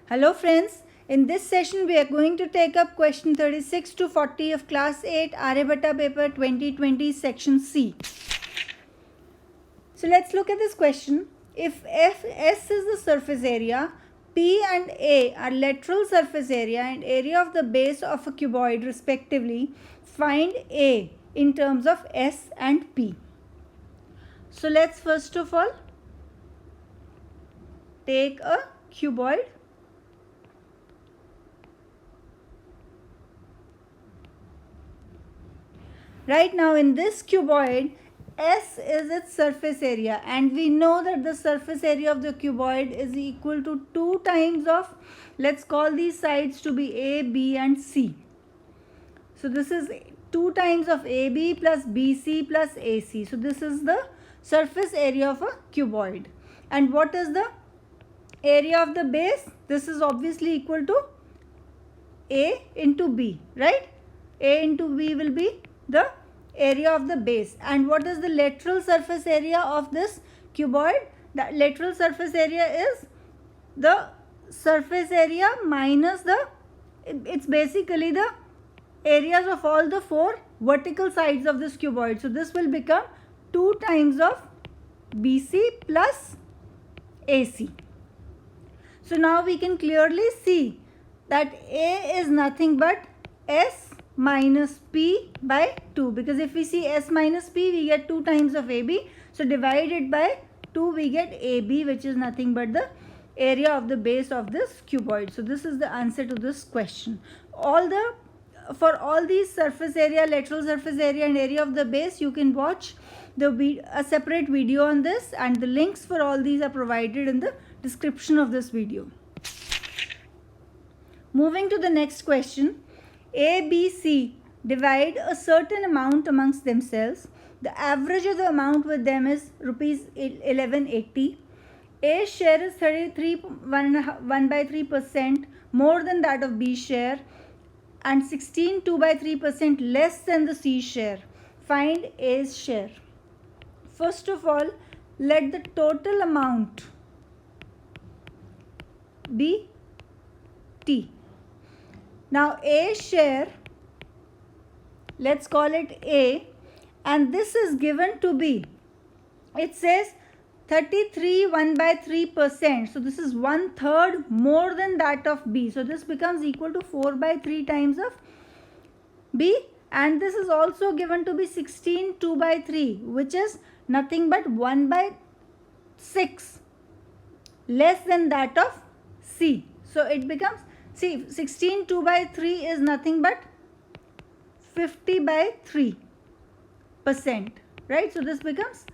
Hello friends, in this session we are going to take up question 36 to 40 of class 8 Aryabhatta paper 2020 section C. So let's look at this question. If S is the surface area, P and A are lateral surface area and area of the base of a cuboid respectively, find A in terms of S and P. So let's first of all take a cuboid. Right now in this cuboid, S is its surface area and we know that the surface area of the cuboid is equal to 2 times of, let's call these sides to be A, B and C. So this is 2 times of AB plus BC plus AC. So this is the surface area of a cuboid. And what is the area of the base? This is obviously equal to A into B, right? A into B will be the area of the base. And what is the lateral surface area of this cuboid? The lateral surface area is the surface area minus it's basically the areas of all the 4 vertical sides of this cuboid. So this will become 2 times of BC plus AC. So now we can clearly see that A is nothing but S minus P by 2, because if we see S minus P we get 2 times of AB, so divided by 2 we get AB, which is nothing but the area of the base of this cuboid. So this is the answer to this question. For all these surface area, lateral surface area and area of the base, you can watch a separate video on this, and the links for all these are provided in the description of this video. Moving to the next question. A, B, C divide a certain amount amongst themselves. The average of the amount with them is rupees 1180. A's share is 1/3% more than that of B's share and 2/3% less than the C share. Find A's share. First of all, let the total amount be T. Now A's share, let's call it A, and this is given to be, it says 33 1/3%. So this is 1/3 more than that of B. So this becomes equal to 4/3 times of B, and this is also given to be 16 2/3, which is nothing but 1/6 less than that of C. So it becomes, see, 16 2/3 is nothing but 50/3%, right? So this becomes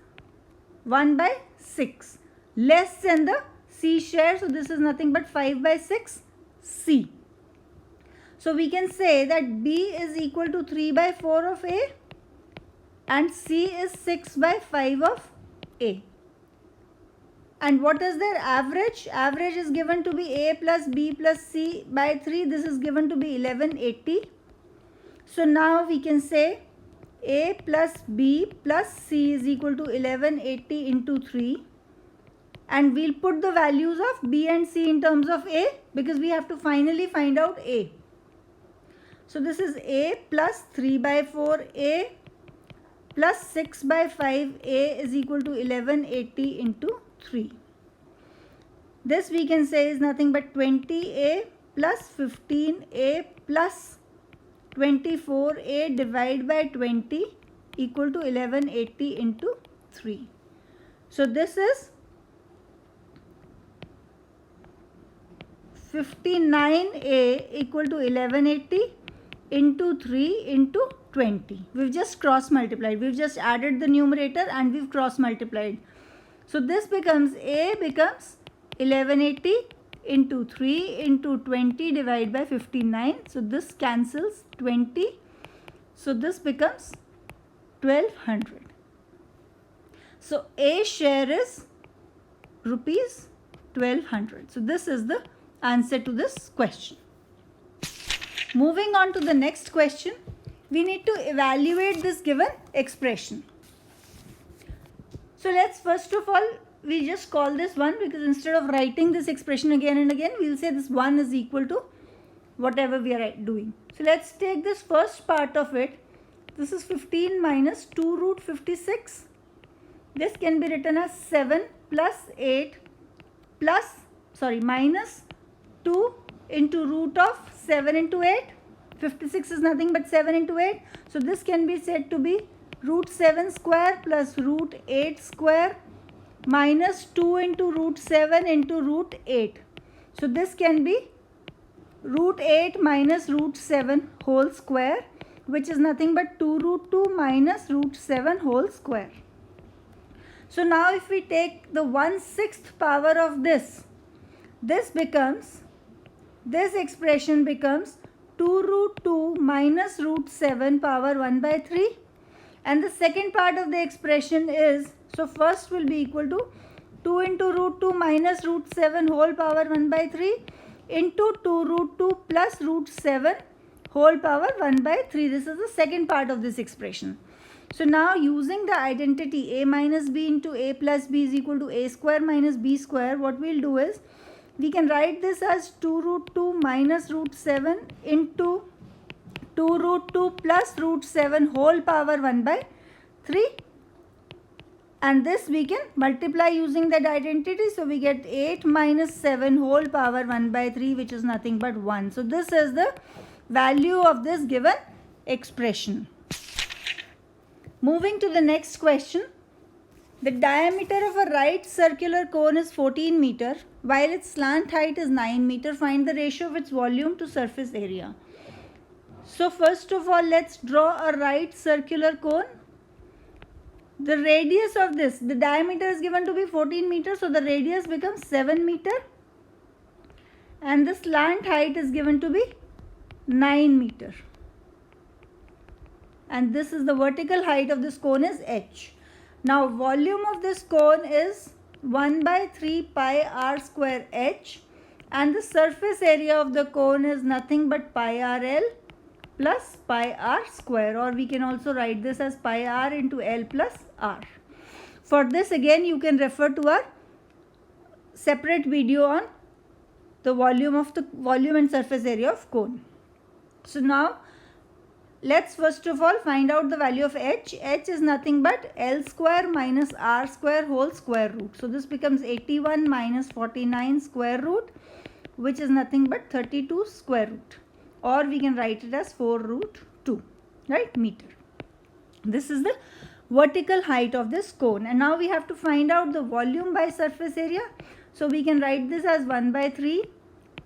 1/6 less than the C share. So this is nothing but 5/6 C. So we can say that B is equal to 3/4 of A and C is 6/5 of A. And what is their average? Average is given to be A plus B plus C by 3. This is given to be 1180. So now we can say A plus B plus C is equal to 1180 into 3. And we'll put the values of B and C in terms of A, because we have to finally find out A. So this is A plus 3/4 A plus 6/5 A is equal to 1180 into 3. This we can say is nothing but 20A plus 15A plus 24A divided by 20 equal to 1180 into 3. So this is 59A equal to 1180 into 3 into 20. We've just cross multiplied. We've just added the numerator and we've cross multiplied. So this becomes, A becomes 1180 into 3 into 20 divided by 59. So this cancels 20. So this becomes 1200. So A share is rupees 1200. So this is the answer to this question. Moving on to the next question, we need to evaluate this given expression. So let's first of all we just call this 1 because instead of writing this expression again and again, we'll say this 1 is equal to whatever we are doing. So let's take this first part of it. This is 15 minus 2 root 56. This can be written as 7 plus 8 minus 2 into root of 7 into 8. 56 is nothing but 7 into 8. So this can be said to be root 7 square plus root 8 square minus 2 into root 7 into root 8. So this can be root 8 minus root 7 whole square, which is nothing but 2 root 2 minus root 7 whole square. So now if we take the 1/6 power of this expression becomes 2 root 2 minus root 7 power 1 by 3. And the second part of the expression is, so first will be equal to 2 into root 2 minus root 7 whole power 1 by 3 into 2 root 2 plus root 7 whole power 1 by 3. This is the second part of this expression. So now using the identity a minus b into a plus b is equal to a square minus b square, what we'll do is we can write this as 2 root 2 minus root 7 into 2 root 2 plus root 7 whole power 1 by 3. And this we can multiply using that identity. So we get 8 minus 7 whole power 1 by 3, which is nothing but 1. So this is the value of this given expression. Moving to the next question. The diameter of a right circular cone is 14 meter, while its slant height is 9 meter. Find the ratio of its volume to surface area. So first of all, let's draw a right circular cone. The radius of this, the diameter is given to be 14 meters, so the radius becomes 7 meter. And the slant height is given to be 9 meter. And this is the vertical height of this cone is h. Now volume of this cone is 1 by 3 pi r square h, and the surface area of the cone is nothing but pi r l plus pi r square, or we can also write this as pi r into l plus r. For this again you can refer to our separate video on the volume and surface area of cone. So now let's first of all find out the value of h. H is nothing but L square minus R square whole square root. So this becomes 81 minus 49 square root, which is nothing but 32 square root. Or we can write it as 4 root 2, right, meter. This is the vertical height of this cone. And now we have to find out the volume by surface area. So we can write this as 1 by 3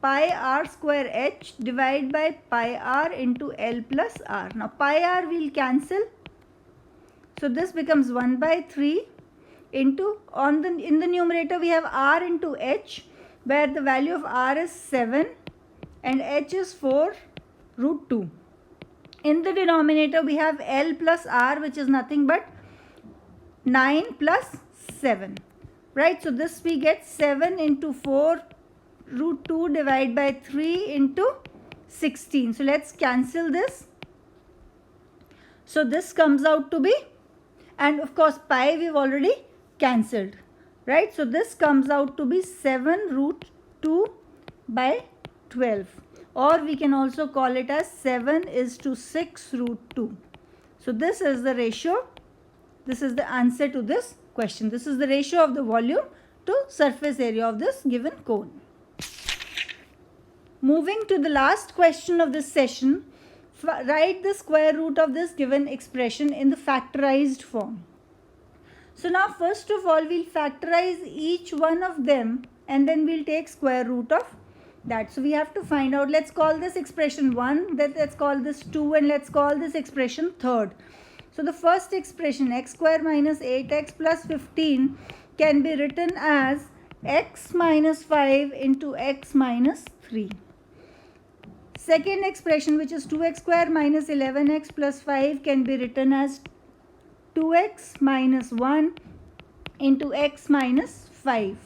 pi r square h divided by pi r into L plus r. Now pi r will cancel. So this becomes 1 by 3 into, in the numerator we have r into h, where the value of r is 7 and h is 4 root 2. In the denominator we have L plus r, which is nothing but 9 plus 7. Right, so this we get 7 into 4 root 2 divided by 3 into 16. So let's cancel this. So this comes out to be, and of course pi we've already cancelled, right? So this comes out to be 7 root 2 by 12, or we can also call it as 7 is to 6 root 2. So this is the ratio. This is the answer to this question. This is the ratio of the volume to surface area of this given cone. Moving to the last question of this session, write the square root of this given expression in the factorized form. So now first of all we'll factorize each one of them and then we'll take square root of that. So we have to find out, let's call this expression 1, then let's call this 2, and let's call this expression third. So the first expression, x square minus 8x plus 15, can be written as x minus 5 into x minus 3. Second expression, which is 2x square minus 11x plus 5, can be written as 2x minus 1 into x minus 5.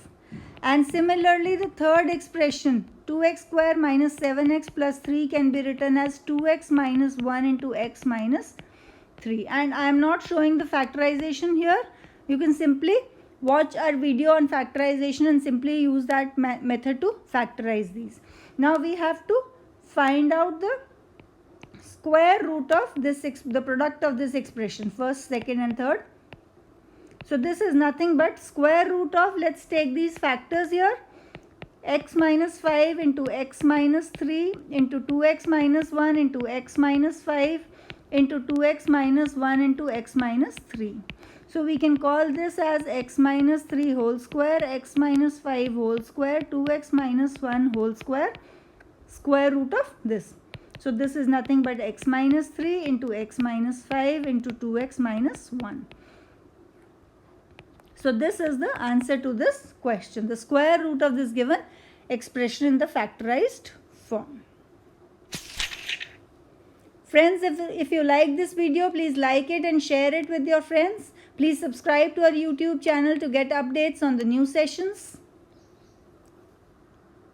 And similarly, the third expression, 2x square minus 7x plus 3, can be written as 2x minus 1 into x minus 3. And I am not showing the factorization here. You can simply watch our video on factorization and simply use that method to factorize these. Now we have to find out the square root of this, the product of this expression, first, second and third. So this is nothing but square root of, let's take these factors here, x minus 5 into x minus 3 into 2x minus 1 into x minus 5 into 2x minus 1 into x minus 3. So we can call this as x minus 3 whole square, x minus 5 whole square, 2x minus 1 whole square, square root of this. So this is nothing but x minus 3 into x minus 5 into 2x minus 1. So this is the answer to this question, the square root of this given expression in the factorized form. Friends, if you like this video, please like it and share it with your friends. Please subscribe to our YouTube channel to get updates on the new sessions.